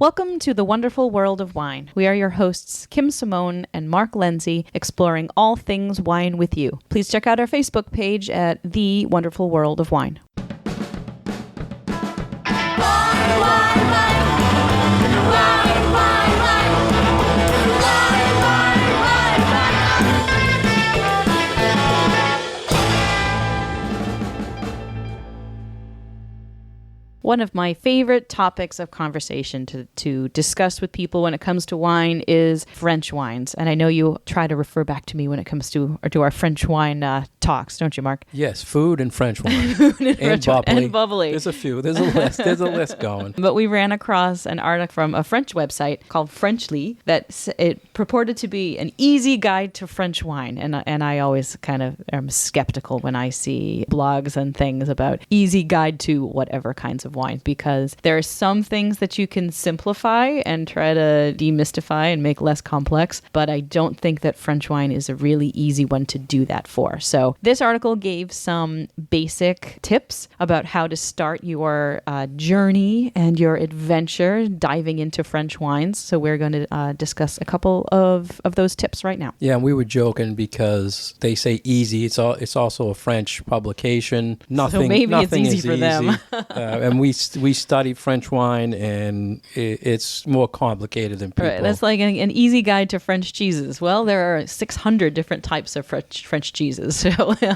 Welcome to the wonderful world of wine. We are your hosts, Kim Simone and Mark Lindsay, exploring all things wine with you. Please check out our Facebook page at The Wonderful World of Wine. One of my favorite topics of conversation to discuss with people when it comes to wine is French wines. And I know you try to refer back to me when it comes to our French wine talks, don't you, Mark? Yes, food and French wine. and bubbly. There's a few. There's a list. There's a list going. But we ran across an article from a French website called Frenchly that it purported to be an easy guide to French wine. And I always kind of am skeptical when I see blogs and things about easy guide to whatever kinds of wine, because there are some things that you can simplify and try to demystify and make less complex, but I don't think that French wine is a really easy one to do that for. So this article gave some basic tips about how to start your journey and your adventure diving into French wines. So we're going to discuss a couple of those tips right now. Yeah, and we were joking because they say easy. It's also a French publication. So maybe it's easy for them. And we study French wine, and it's more complicated than people. Right, that's like an easy guide to French cheeses. Well, there are 600 different types of French cheeses, so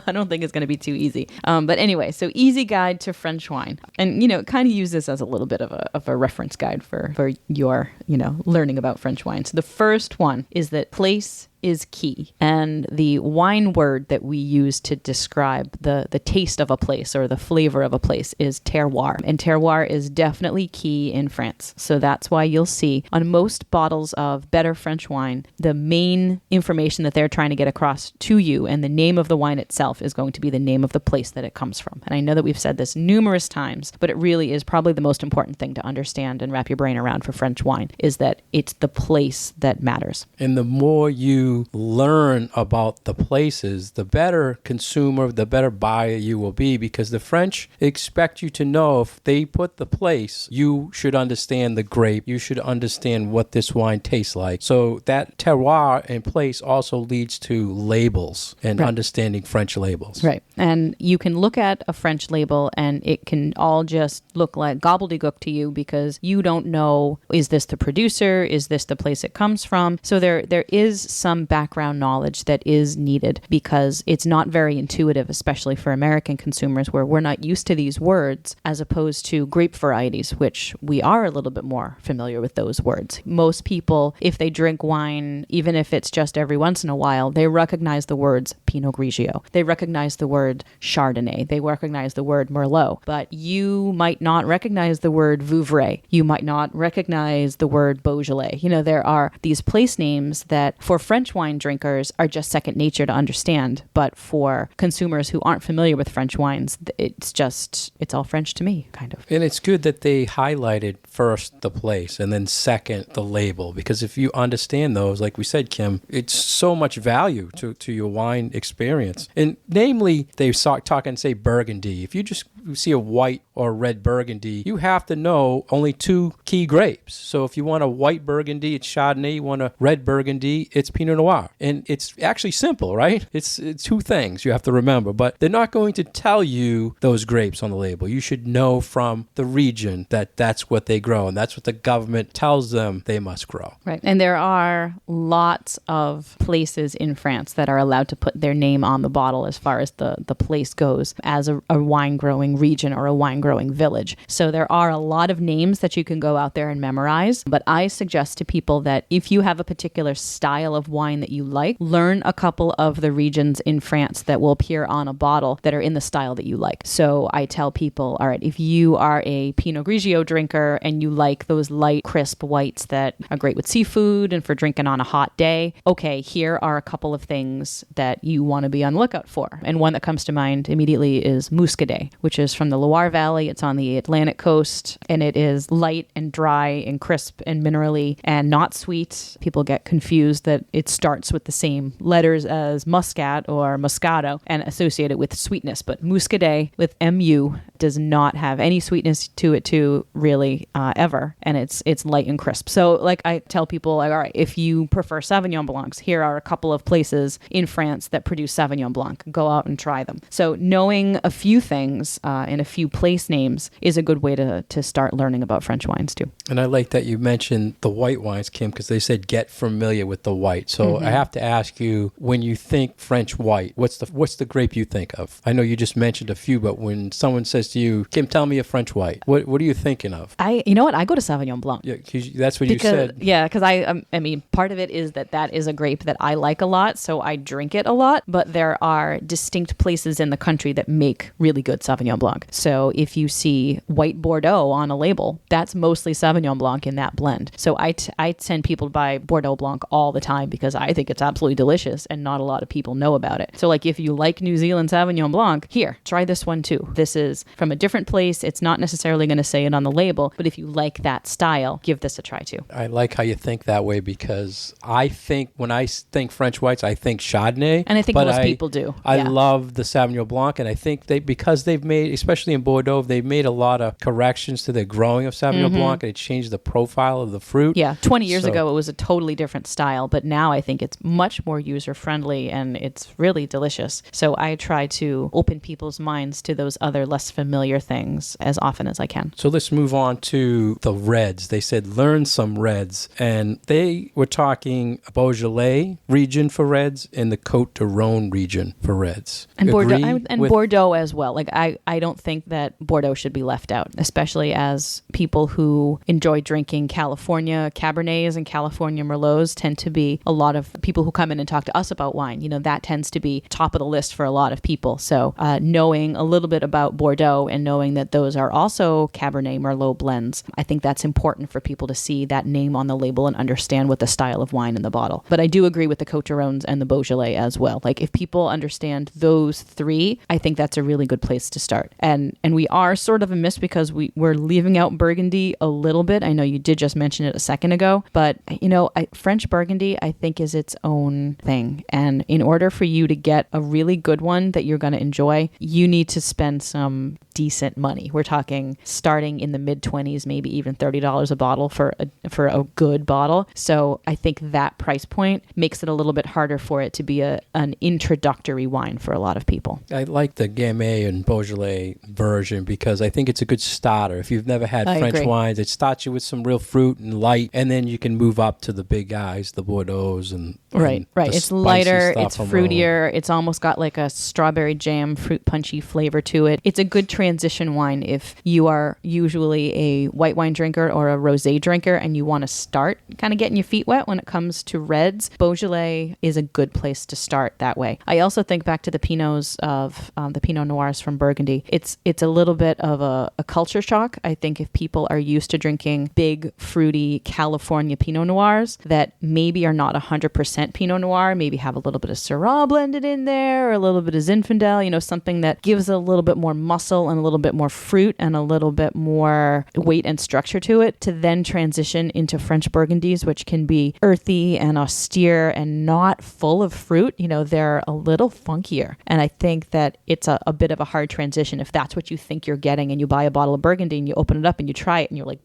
I don't think it's going to be too easy. But anyway, so easy guide to French wine. And, kind of use this as a little bit of a reference guide for your, learning about French wine. So the first one is that place is key. And the wine word that we use to describe the taste of a place or the flavor of a place is terroir. And terroir is definitely key in France. So that's why you'll see on most bottles of better French wine, the main information that they're trying to get across to you and the name of the wine itself is going to be the name of the place that it comes from. And I know that we've said this numerous times, but it really is probably the most important thing to understand and wrap your brain around for French wine is that it's the place that matters. And the more you learn about the places, the better consumer, the better buyer you will be, because the French expect you to know if they put the place, you should understand the grape, you should understand what this wine tastes like. So that terroir and place also leads to labels and understanding French labels. Right. And you can look at a French label and it can all just look like gobbledygook to you because you don't know, is this the producer? Is this the place it comes from? So there is some background knowledge that is needed because it's not very intuitive, especially for American consumers where we're not used to these words as opposed to grape varieties, which we are a little bit more familiar with those words. Most people, if they drink wine, even if it's just every once in a while, they recognize the words Pinot Grigio. They recognize the word Chardonnay. They recognize the word Merlot. But you might not recognize the word Vouvray. You might not recognize the word Beaujolais. There are these place names that for French wine drinkers are just second nature to understand. But for consumers who aren't familiar with French wines, it's all French to me, kind of. And it's good that they highlighted first the place and then second the label, because if you understand those, like we said, Kim, it's so much value to your wine experience. And namely, they talk and say Burgundy. If you just see a white or red Burgundy, you have to know only two key grapes. So if you want a white Burgundy, it's Chardonnay. You want a red Burgundy, it's Pinot Noir. And it's actually simple, right? It's two things you have to remember, but they're not going to tell you those grapes on the label. You should know from the region that that's what they grow, and that's what the government tells them they must grow. Right. And there are lots of places in France that are allowed to put their name on the bottle as far as the place goes as a wine growing region or a wine growing village. So there are a lot of names that you can go out there and memorize, but I suggest to people that if you have a particular style of wine that you like, learn a couple of the regions in France that will appear on a bottle that are in the style that you like. So I tell people, all right, if you are a Pinot Grigio drinker and you like those light, crisp whites that are great with seafood and for drinking on a hot day, okay, here are a couple of things that you want to be on the lookout for. And one that comes to mind immediately is Muscadet, which is from the Loire Valley. It's on the Atlantic coast, and it is light and dry and crisp and minerally and not sweet. People get confused that it's starts with the same letters as Muscat or Moscato and associate it with sweetness. But Muscadet with MU does not have any sweetness to it really ever. And it's light and crisp. So like I tell people, like, all right, if you prefer Sauvignon Blancs, here are a couple of places in France that produce Sauvignon Blanc. Go out and try them. So knowing a few things and a few place names is a good way to start learning about French wines too. And I like that you mentioned the white wines, Kim, because they said get familiar with the white. So I have to ask you, when you think French white, what's the grape you think of? I know you just mentioned a few, but when someone says to you, Kim, tell me a French white, what are you thinking of? You know what? I go to Sauvignon Blanc. Yeah, that's what you said. Yeah, because I mean, part of it is that is a grape that I like a lot, so I drink it a lot, but there are distinct places in the country that make really good Sauvignon Blanc. So if you see white Bordeaux on a label, that's mostly Sauvignon Blanc in that blend. So I send people to buy Bordeaux Blanc all the time because I think it's absolutely delicious and not a lot of people know about it. So like if you like New Zealand Sauvignon Blanc, here, try this one too. This is from a different place. It's not necessarily going to say it on the label, but if you like that style, give this a try too. I like how you think that way because I think when I think French whites, I think Chardonnay. And I think most people do. I love the Sauvignon Blanc, and I think because they've made, especially in Bordeaux, they've made a lot of corrections to their growing of Sauvignon Blanc, and it changed the profile of the fruit. Yeah, 20 years ago, it was a totally different style, but now I think it's much more user-friendly, and it's really delicious. So I try to open people's minds to those other less familiar things as often as I can. So let's move on to the reds. They said learn some reds, and they were talking Beaujolais region for reds and the Côte du Rhône region for reds. And Bordeaux as well. Like I don't think that Bordeaux should be left out, especially as people who enjoy drinking California Cabernets and California Merlots tend to be a lot of people who come in and talk to us about wine. You know, that tends to be top of the list for a lot of people. So knowing a little bit about Bordeaux and knowing that those are also Cabernet Merlot blends, I think that's important for people to see that name on the label and understand what the style of wine in the bottle. But I do agree with the Côte du Rhônes and the Beaujolais as well. Like if people understand those three, I think that's a really good place to start. And we are sort of a miss because we're leaving out Burgundy a little bit. I know you did just mention it a second ago, but you know, French Burgundy I think is its own thing. And in order for you to get a really good one that you're going to enjoy, you need to spend some decent money. We're talking starting in the mid-20s, maybe even $30 a bottle for a good bottle. So I think that price point makes it a little bit harder for it to be an introductory wine for a lot of people. I like the Gamay and Beaujolais version because I think it's a good starter. If you've never had French wines, it starts you with some real fruit and light, and then you can move up to the big guys, the Bordeaux and right. It's lighter, it's fruitier, it's almost got like a strawberry jam, fruit punchy flavor to it. It's a good transition wine if you are usually a white wine drinker or a rosé drinker and you want to start kind of getting your feet wet when it comes to reds. Beaujolais is a good place to start that way. I also think back to the Pinots of the Pinot Noirs from Burgundy. It's a little bit of a culture shock. I think if people are used to drinking big, fruity California Pinot Noirs that maybe are not 100% Pinot Noir, maybe have a little bit of Syrah blended in there or a little bit of Zinfandel, you know, something that gives a little bit more muscle and a little bit more fruit and a little bit more weight and structure to it, to then transition into French Burgundies, which can be earthy and austere and not full of fruit. You know, they're a little funkier. And I think that it's a bit of a hard transition if that's what you think you're getting and you buy a bottle of Burgundy and you open it up and you try it and you're like,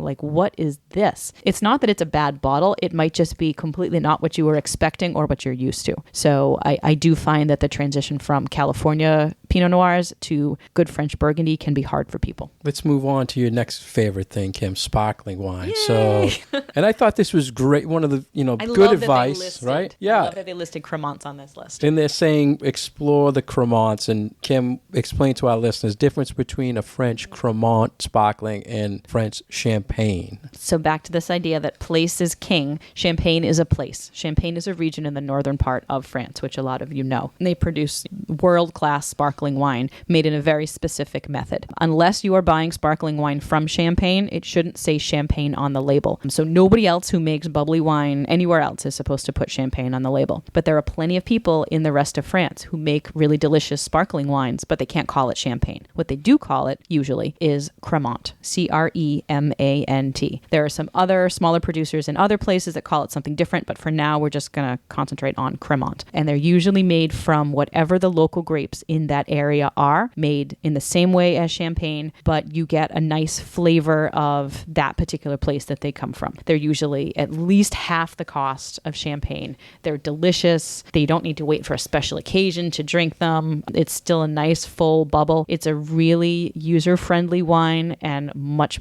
like, what is this? It's not that it's a bad bottle. It might just be completely not what you were expecting or what you're used to. So I do find that the transition from California Pinot Noirs to good French Burgundy can be hard for people. Let's move on to your next favorite thing, Kim, sparkling wine. Yay! So, and I thought this was great. One of the, good advice, right? Yeah. I love that they listed Cremants on this list. And they're saying explore the Cremants. And Kim, explain to our listeners difference between a French Cremant sparkling and French Champagne. So back to this idea that place is king. Champagne is a place. Champagne is a region in the northern part of France, which a lot of you know. And they produce world-class sparkling sparkling wine made in a very specific method. Unless you are buying sparkling wine from Champagne, it shouldn't say Champagne on the label. So nobody else who makes bubbly wine anywhere else is supposed to put Champagne on the label. But there are plenty of people in the rest of France who make really delicious sparkling wines, but they can't call it Champagne. What they do call it, usually, is Cremant. Cremant. There are some other smaller producers in other places that call it something different, but for now, we're just going to concentrate on Cremant. And they're usually made from whatever the local grapes in that area are, made in the same way as Champagne, but you get a nice flavor of that particular place that they come from. They're usually at least half the cost of Champagne. They're delicious. They don't need to wait for a special occasion to drink them. It's still a nice full bubble. It's a really user-friendly wine and much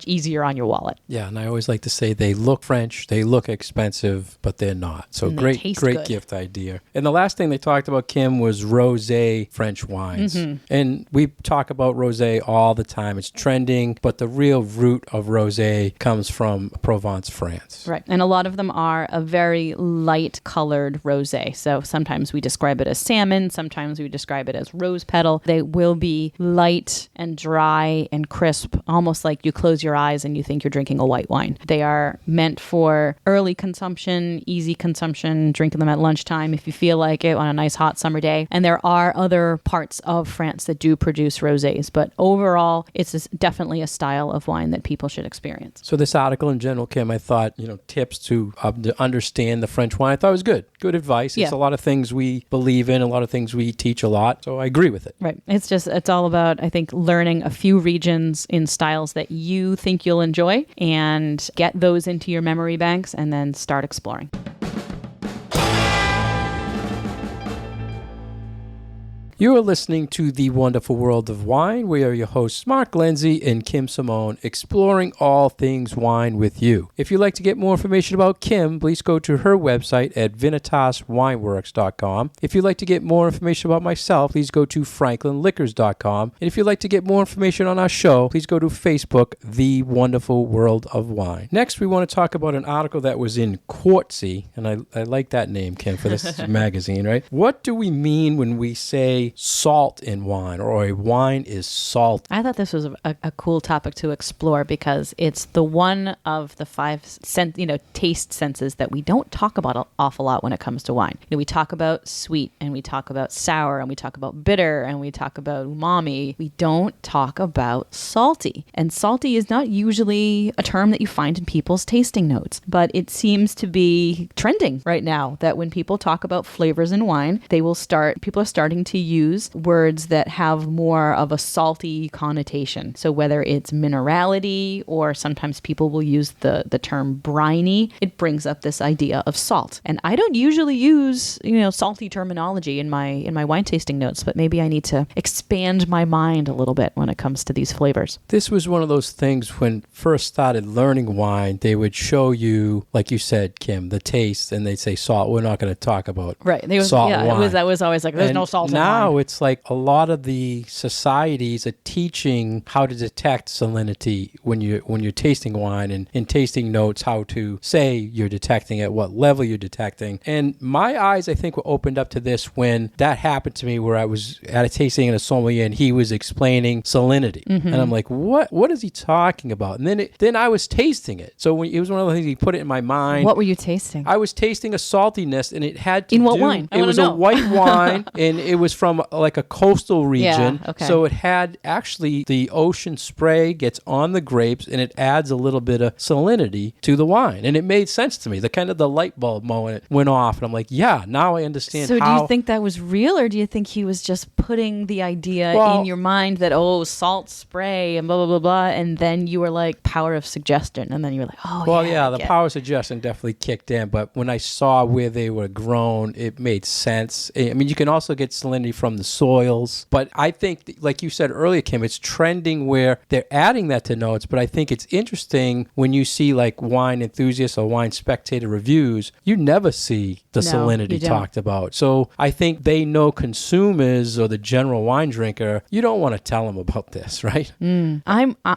easier on your wallet. Yeah, and I always like to say they look French, they look expensive, but they're not. So And they great taste good. gift idea. And the last thing they talked about, Kim, was rosé French wines. And we talk about rosé all the time. It's trending, but the real root of rosé comes from Provence, France. Right. And a lot of them are a very light colored rosé. So sometimes we describe it as salmon, sometimes we describe it as rose petal. They will be light and dry and crisp, almost like you close your eyes and you think you're drinking a white wine. They are meant for early consumption, easy consumption, drinking them at lunchtime if you feel like it on a nice hot summer day. And there are other parts of France that do produce rosés, but overall, it's definitely a style of wine that people should experience. So this article in general, Kim, I thought, tips to understand the French wine, I thought it was good. Good advice. Yeah. It's a lot of things we believe in, a lot of things we teach a lot. So I agree with it. Right. It's all about, I think, learning a few regions in styles that you think you'll enjoy and get those into your memory banks and then start exploring. You are listening to The Wonderful World of Wine. We are your hosts, Mark Lindsay and Kim Simone, exploring all things wine with you. If you'd like to get more information about Kim, please go to her website at vinitaswineworks.com. If you'd like to get more information about myself, please go to franklinliquors.com. And if you'd like to get more information on our show, please go to Facebook, The Wonderful World of Wine. Next, we want to talk about an article that was in Quartzy, and I like that name, Kim, for this magazine, right? What do we mean when we say salt in wine, or a wine is salt? I thought this was a cool topic to explore because it's the one of the five taste senses that we don't talk about an awful lot when it comes to wine. We talk about sweet, and we talk about sour, and we talk about bitter, and we talk about umami. We don't talk about salty. And salty is not usually a term that you find in people's tasting notes, but it seems to be trending right now that when people talk about flavors in wine, people are starting to use words that have more of a salty connotation. So whether it's minerality, or sometimes people will use the term briny, it brings up this idea of salt. And I don't usually use, salty terminology in my wine tasting notes, but maybe I need to expand my mind a little bit when it comes to these flavors. This was one of those things when first started learning wine, they would show you, like you said, Kim, the taste, and they'd say salt. We're not going to talk about salt wine. That was always like, there's and no salt in now wine. It's like a lot of the societies are teaching how to detect salinity when you're tasting wine, and in tasting notes how to say you're detecting at what level you're detecting. And my eyes, I think, were opened up to this when that happened to me, where I was at a tasting in a sommelier and he was explaining salinity. And I'm like, what is he talking about? And then I was tasting it. So it was one of the things, he put it in my mind. What were you tasting? I was tasting a saltiness, and it had to In what wine? It was a white wine, and it was from like a coastal region. Yeah, okay. So it had actually the ocean spray gets on the grapes, and it adds a little bit of salinity to the wine. And it made sense to me. The light bulb moment went off, and I'm like, yeah, now I understand. So do you think that was real, or do you think he was just putting the idea in your mind that, salt spray and blah, blah, blah, blah, and then you were like, power of suggestion, and then you were like, the power of suggestion definitely kicked in, but when I saw where they were grown, it made sense. I mean, you can also get salinity from the soils, but I think, like you said earlier, Kim, it's trending where they're adding that to notes, but I think it's interesting when you see like wine enthusiasts or wine spectator reviews, you never see the salinity talked about. So I think they know consumers or the general wine drinker, you don't want to tell them about this, right?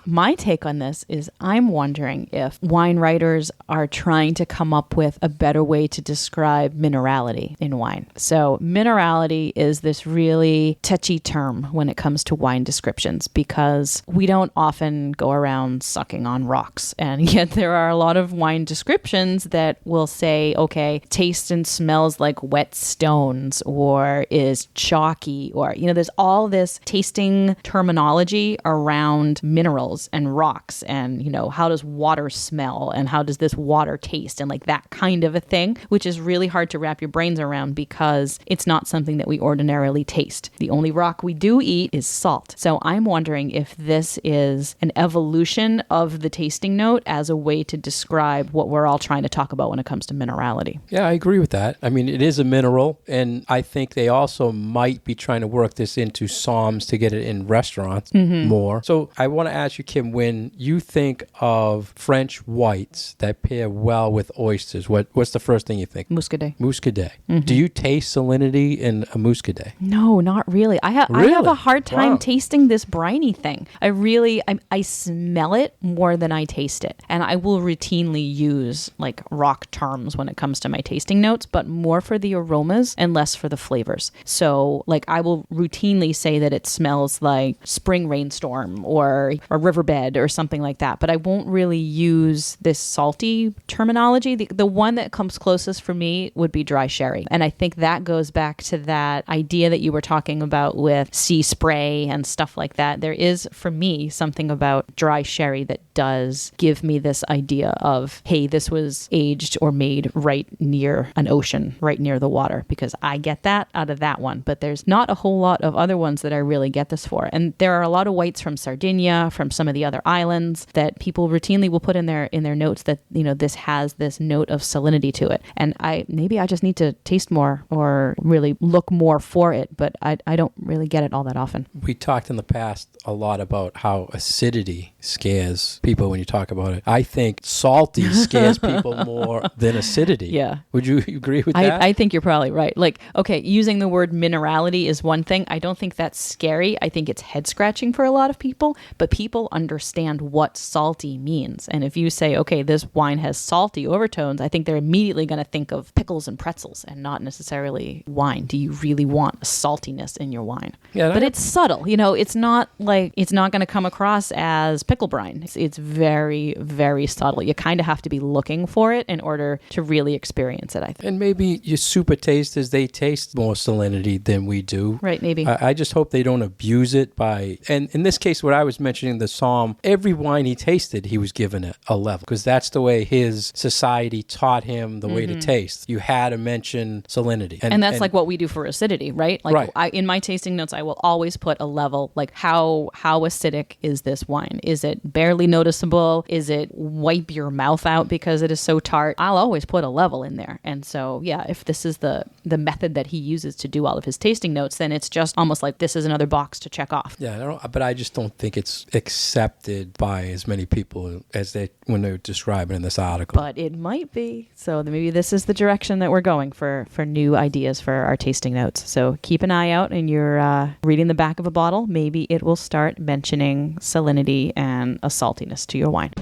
My take on this is I'm wondering if wine writers are trying to come up with a better way to describe minerality in wine. So minerality is this really touchy term when it comes to wine descriptions because we don't often go around sucking on rocks. And yet there are a lot of wine descriptions that will say, okay, tastes and smells like wet stones or is chalky or, there's all this tasting terminology around minerals and rocks and, how does water smell and how does this water taste and like that kind of a thing, which is really hard to wrap your brains around because it's not something that we ordinarily taste. The only rock we do eat is salt. So I'm wondering if this is an evolution of the tasting note as a way to describe what we're all trying to talk about when it comes to minerality. Yeah, I agree with that. I mean, it is a mineral, and I think they also might be trying to work this into Psalms to get it in restaurants more. So I want to ask you, Kim, when you think of French whites that pair well with oysters, what's the first thing you think? Muscadet. Muscadet. Do you taste salinity in a muscadet? No, not really. I have a hard time tasting this briny thing. I smell it more than I taste it. And I will routinely use like rock terms when it comes to my tasting notes, but more for the aromas and less for the flavors. So like I will routinely say that it smells like spring rainstorm or a riverbed or something like that. But I won't really use this salty terminology. The one that comes closest for me would be dry sherry. And I think that goes back to that idea that you were talking about with sea spray and stuff like that. There is, for me, something about dry sherry that does give me this idea of, hey, this was aged or made right near an ocean, right near the water, because I get that out of that one. But there's not a whole lot of other ones that I really get this for. And there are a lot of whites from Sardinia, from some of the other islands that people routinely will put in their notes that, this has this note of salinity to it. And maybe I just need to taste more or really look more for it, but I don't really get it all that often. We talked in the past a lot about how acidity scares people when you talk about it. I think salty scares people more than acidity. Yeah. Would you agree with that? I think you're probably right. Like, okay, using the word minerality is one thing. I don't think that's scary. I think it's head scratching for a lot of people, but people understand what salty means. And if you say, okay, this wine has salty overtones, I think they're immediately going to think of pickles and pretzels and not necessarily wine. Do you really want a saltiness in your wine? Yeah, but it's subtle. It's not like, it's not going to come across as pickle brine. It's very, very subtle. You kind of have to be looking for it in order to really experience it, I think. And maybe your super tasters, they taste more salinity than we do. Right, maybe. I just hope they don't abuse it by, and in this case, what I was mentioning, the Psalm, every wine he tasted, he was given a level, because that's the way his society taught him the way to taste. You had to mention salinity. And that's like what we do for acidity, right? Like right. In my tasting notes, I will always put a level, like how acidic is this wine? Is it barely noticeable? Is it wipe your mouth out because it is so tart? I'll always put a level in there. And so, yeah, if this is the method that he uses to do all of his tasting notes, then it's just almost like this is another box to check off. Yeah, but I just don't think it's accepted by as many people as when they're describing in this article. But it might be. So maybe this is the direction that we're going for new ideas for our tasting notes. So keep an eye out and you're reading the back of a bottle. Maybe it will start mentioning salinity and a saltiness to your wine.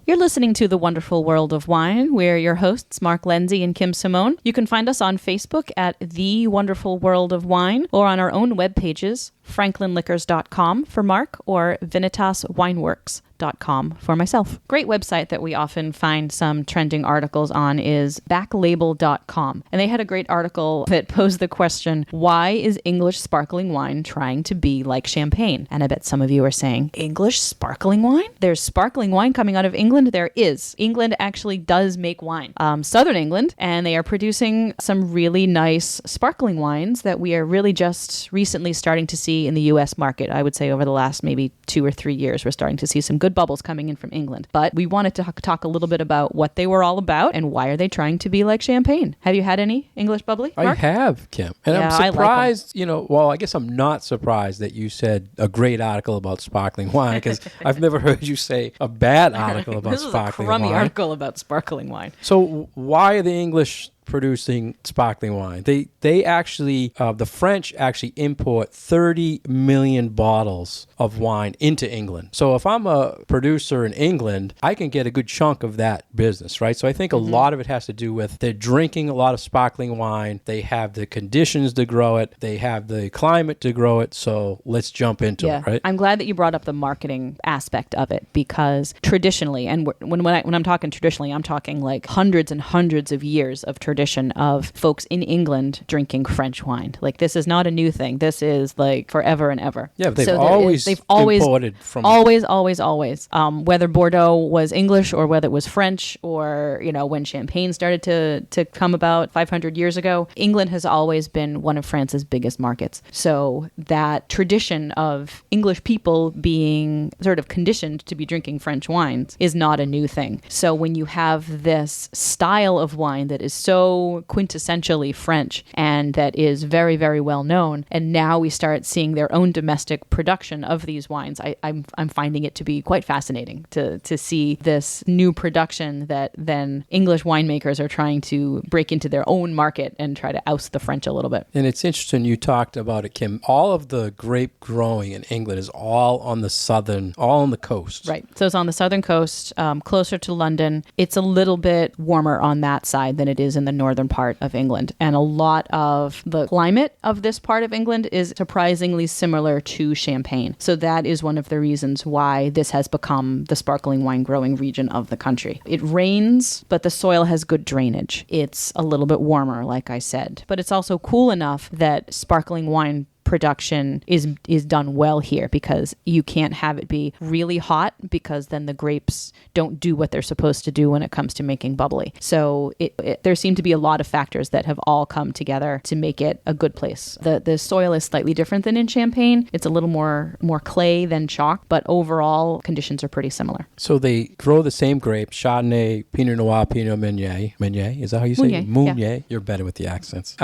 You're listening to The Wonderful World of Wine. We're your hosts, Mark Lindsay and Kim Simone. You can find us on Facebook at The Wonderful World of Wine or on our own web pages, franklinliquors.com for Mark or vinitaswineworks.com for myself. Great website that we often find some trending articles on is backlabel.com. And they had a great article that posed the question, why is English sparkling wine trying to be like champagne? And I bet some of you are saying, English sparkling wine? There's sparkling wine coming out of England? There is. England actually does make wine. Southern England, and they are producing some really nice sparkling wines that we are really just recently starting to see in the US market. I would say over the last maybe 2 or 3 years, we're starting to see some good bubbles coming in from England. But we wanted to talk a little bit about what they were all about and why are they trying to be like champagne. Have you had any English bubbly, Mark? I have, Kim. And Yeah, I'm surprised, I guess I'm not surprised that you said a great article about sparkling wine, because I've never heard you say a bad article about This is a sparkling crummy wine. article about sparkling wine. So why are the English producing sparkling wine. They actually, the French actually import 30 million bottles of wine into England. So if I'm a producer in England, I can get a good chunk of that business, right? So I think a lot of it has to do with they're drinking a lot of sparkling wine. They have the conditions to grow it. They have the climate to grow it. So let's jump into it, right? I'm glad that you brought up the marketing aspect of it, because traditionally, and when I'm talking traditionally, I'm talking like hundreds and hundreds of years of tradition of folks in England drinking French wine. Like, this is not a new thing. This is like forever and ever. Yeah, but they've always imported from always. Whether Bordeaux was English or whether it was French, or when Champagne started to come about 500 years ago, England has always been one of France's biggest markets. So that tradition of English people being sort of conditioned to be drinking French wines is not a new thing. So when you have this style of wine that is so quintessentially French and that is very, very well known, and now we start seeing their own domestic production of these wines, I'm finding it to be quite fascinating to see this new production that then English winemakers are trying to break into their own market and try to oust the French a little bit. And it's interesting you talked about it, Kim. All of the grape growing in England is all on the coast. Right. So it's on the southern coast, closer to London. It's a little bit warmer on that side than it is in the northern part of England. And a lot of the climate of this part of England is surprisingly similar to Champagne. So that is one of the reasons why this has become the sparkling wine growing region of the country. It rains, but the soil has good drainage. It's a little bit warmer, like I said, but it's also cool enough that sparkling wine production is done well here, because you can't have it be really hot, because then the grapes don't do what they're supposed to do when it comes to making bubbly. So there seem to be a lot of factors that have all come together to make it a good place. The soil is slightly different than in Champagne. It's a little more clay than chalk, but overall conditions are pretty similar. So they grow the same grapes: Chardonnay, Pinot Noir, Pinot Meunier. Meunier, is that how you say it? Meunier. Yeah. You're better with the accents.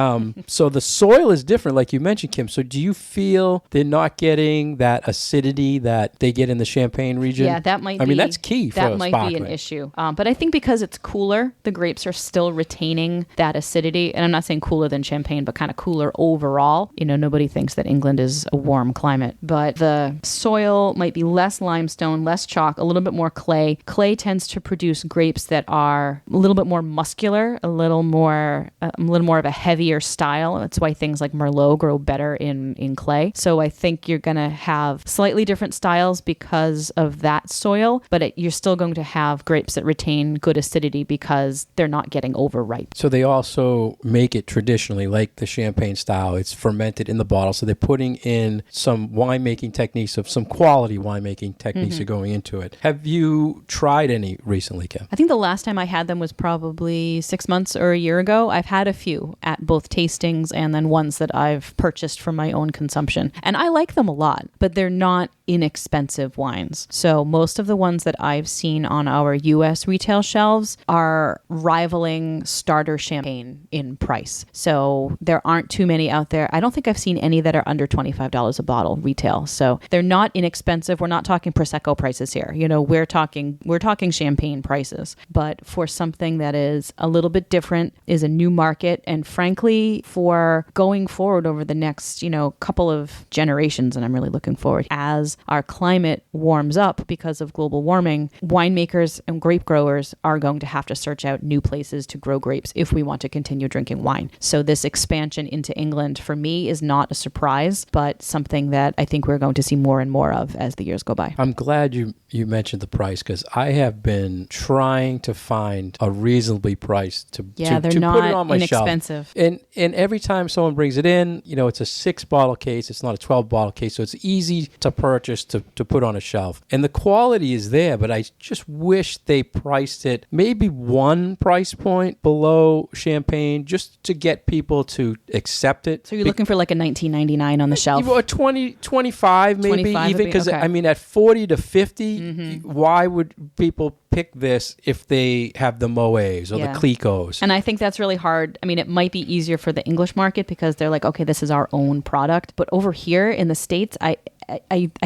So the soil is different, like you mentioned, Kim. So do you feel they're not getting that acidity that they get in the Champagne region? Yeah, that might be. I mean, that's key for that might sparkling. be an issue. But I think because it's cooler, the grapes are still retaining that acidity. And I'm not saying cooler than Champagne, but kind of cooler overall. Nobody thinks that England is a warm climate. But the soil might be less limestone, less chalk, a little bit more clay. Clay tends to produce grapes that are a little bit more muscular, a little more of a heavier style. That's why things like Merlot grow better in clay. So I think you're going to have slightly different styles because of that soil, but you're still going to have grapes that retain good acidity because they're not getting overripe. So they also make it traditionally like the Champagne style. It's fermented in the bottle. So they're putting in some winemaking techniques, of some quality winemaking techniques are going into it. Have you tried any recently, Kim? I think the last time I had them was probably 6 months or a year ago. I've had a few at both tastings and then ones that I've purchased for my own consumption. And I like them a lot, but they're not inexpensive wines. So most of the ones that I've seen on our US retail shelves are rivaling starter champagne in price. So there aren't too many out there. I don't think I've seen any that are under $25 a bottle retail. So they're not inexpensive. We're not talking Prosecco prices here. We're talking champagne prices. But for something that is a little bit different, is a new market, and frankly, for going forward over the next, couple of generations, and I'm really looking forward, as our climate warms up because of global warming, winemakers and grape growers are going to have to search out new places to grow grapes if we want to continue drinking wine. So this expansion into England, for me, is not a surprise, but something that I think we're going to see more and more of as the years go by. I'm glad you mentioned the price, because I have been trying to find a reasonably priced to put it on my inexpensive shelf. And every time someone brings it in, it's a 6-bottle case. It's not a 12-bottle case. So it's easy to purchase to put on a shelf. And the quality is there, but I just wish they priced it maybe one price point below Champagne, just to get people to accept it. So you're looking for like a $19.99 on the shelf? Or 25 maybe, 25 even, because okay. I mean, at 40 to 50, why would people pick this if they have the Moets or the Clicquots? And I think that's really hard. I mean, it might be easier for the English market because they're like, okay, this is our own product. But over here in the States, I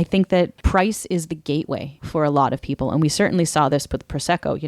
I think that price is the gateway for a lot of people. And we certainly saw this with Prosecco.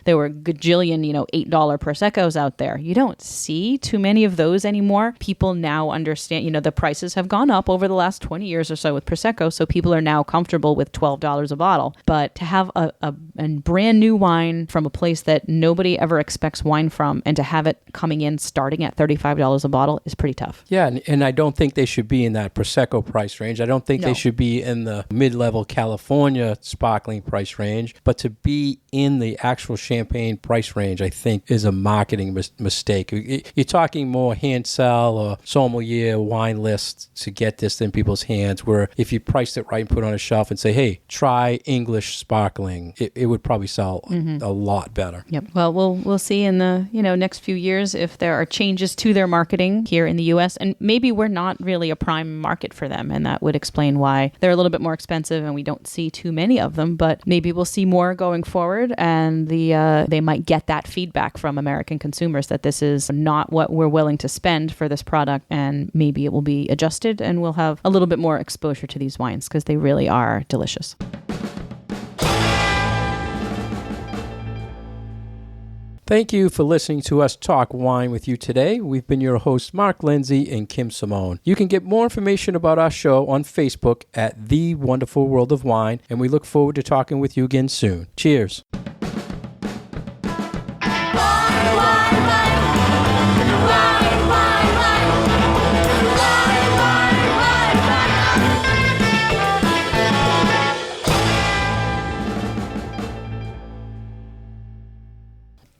There were gajillion, $8 Proseccos out there. You don't see too many of those anymore. People now understand, the prices have gone up over the last 20 years or so with Prosecco. So people are now comfortable with $12 a bottle. But to have a brand new wine from a place that nobody ever expects wine from, and to have it coming in starting at $35 a bottle is pretty tough. Yeah, and I don't think they should be in that Prosecco price range. I don't think they should be in the mid-level California sparkling price range. But to be in the actual champagne price range, I think, is a marketing mistake. You're talking more hand sell or sommelier wine lists to get this in people's hands, where if you priced it right and put it on a shelf and say, hey, try English sparkling, it would probably sell a lot better. Yep. Well, we'll see in the next few years if there are changes to their marketing here in the U.S. And maybe we're not really a prime market for them, and that would explain why they're a little bit more expensive and we don't see too many of them. But maybe we'll see more going forward, and they might get that feedback from American consumers that this is not what we're willing to spend for this product, and maybe it will be adjusted and we'll have a little bit more exposure to these wines because they really are delicious. Thank you for listening to us talk wine with you today. We've been your hosts, Mark Lindsay and Kim Simone. You can get more information about our show on Facebook at The Wonderful World of Wine, and we look forward to talking with you again soon. Cheers.